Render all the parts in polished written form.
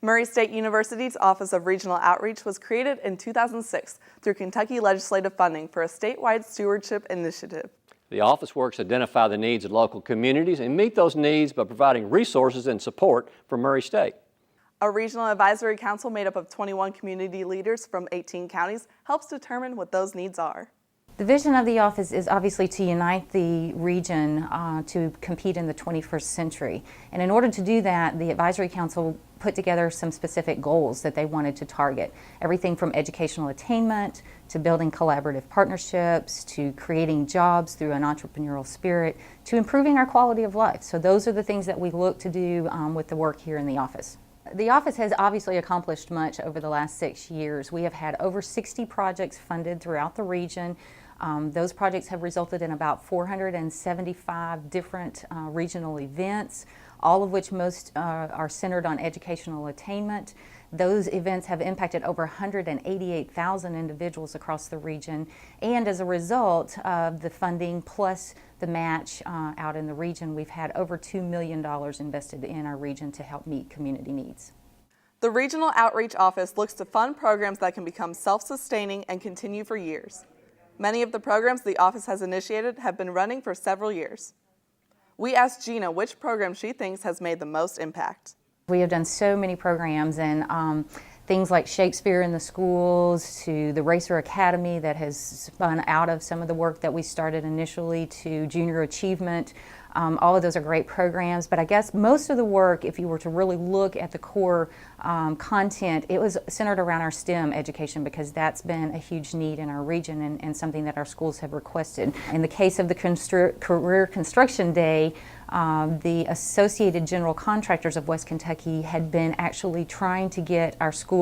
Murray State University's Office of Regional Outreach was created in 2006 through Kentucky legislative funding for a statewide stewardship initiative. The office works to identify the needs of local communities and meet those needs by providing resources and support for Murray State. A regional advisory council made up of 21 community leaders from 18 counties helps determine what those needs are. The vision of the office is obviously to unite the region to compete in the 21st century. And in order to do that, the advisory council put together some specific goals that they wanted to target. Everything from educational attainment to building collaborative partnerships to creating jobs through an entrepreneurial spirit to improving our quality of life. So those are the things that we look to do with the work here in the office. The office has obviously accomplished much over the last 6 years. We have had over 60 projects funded throughout the region. Those projects have resulted in about 475 different regional events, all of which most are centered on educational attainment. Those events have impacted over 188,000 individuals across the region, and as a result of the funding plus the match out in the region, we've had over $2 million invested in our region to help meet community needs. The Regional Outreach Office looks to fund programs that can become self-sustaining and continue for years. Many of the programs the office has initiated have been running for several years. We asked Gina which program she thinks has made the most impact. We have done so many programs, and things like Shakespeare in the schools to the Racer Academy that has spun out of some of the work that we started initially to Junior Achievement. All of those are great programs, but I guess most of the work, if you were to really look at the core content, it was centered around our STEM education because that's been a huge need in our region and something that our schools have requested. In the case of the Career Construction Day, the Associated General Contractors of West Kentucky had been actually trying to get our school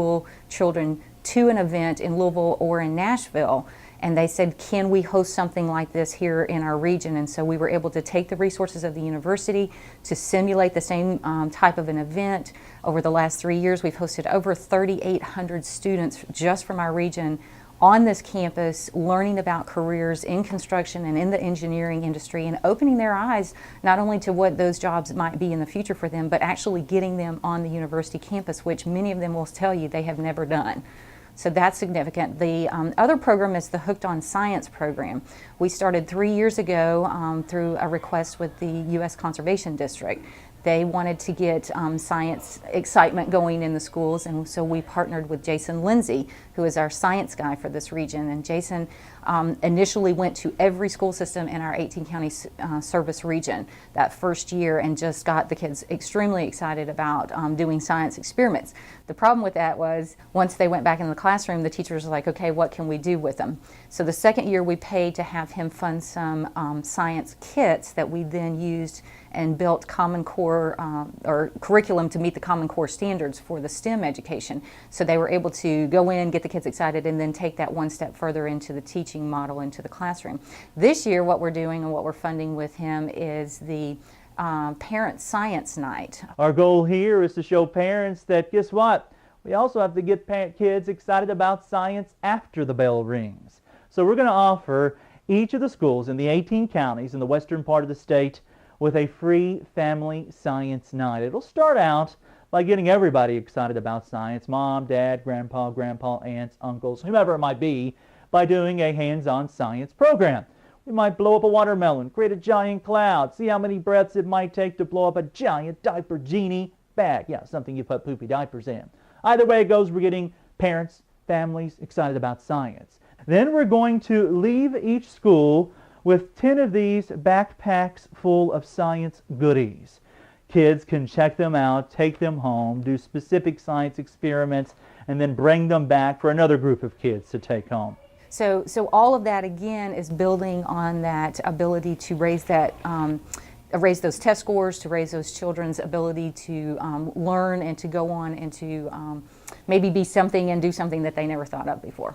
children to an event in Louisville or in Nashville. And they said, can we host something like this here in our region? And so we were able to take the resources of the university to simulate the same type of an event. Over the last 3 years, we've hosted over 3,800 students just from our region on this campus, learning about careers in construction and in the engineering industry and opening their eyes not only to what those jobs might be in the future for them, but actually getting them on the university campus, which many of them will tell you they have never done. So that's significant. The other program is the Hooked on Science program. We started 3 years ago through a request with the U.S. Conservation District. They wanted to get science excitement going in the schools, and so we partnered with Jason Lindsay, who is our science guy for this region. And Jason initially went to every school system in our 18-county service region that first year and just got the kids extremely excited about doing science experiments. The problem with that was once they went back in the classroom, the teachers were like, okay, what can we do with them? So the second year we paid to have him fund some science kits that we then used and built Common Core or curriculum to meet the Common Core standards for the STEM education. So they were able to go in, get the kids excited, and then take that one step further into the teaching model into the classroom. This year what we're doing and what we're funding with him is the Parent Science Night. Our goal here is to show parents that, guess what? We also have to get kids excited about science after the bell rings. So we're going to offer each of the schools in the 18 counties in the western part of the state with a free family science night. It'll start out by getting everybody excited about science, mom, dad, grandpa, aunts, uncles, whomever it might be, by doing a hands-on science program. We might blow up a watermelon, create a giant cloud, see how many breaths it might take to blow up a giant diaper genie bag. Yeah, something you put poopy diapers in. Either way it goes, we're getting parents, families excited about science. Then we're going to leave each school with 10 of these backpacks full of science goodies. Kids can check them out, take them home, do specific science experiments, and then bring them back for another group of kids to take home. So all of that again is building on that ability to raise that raise those test scores, to raise those children's ability to learn and to go on and to maybe be something and do something that they never thought of before.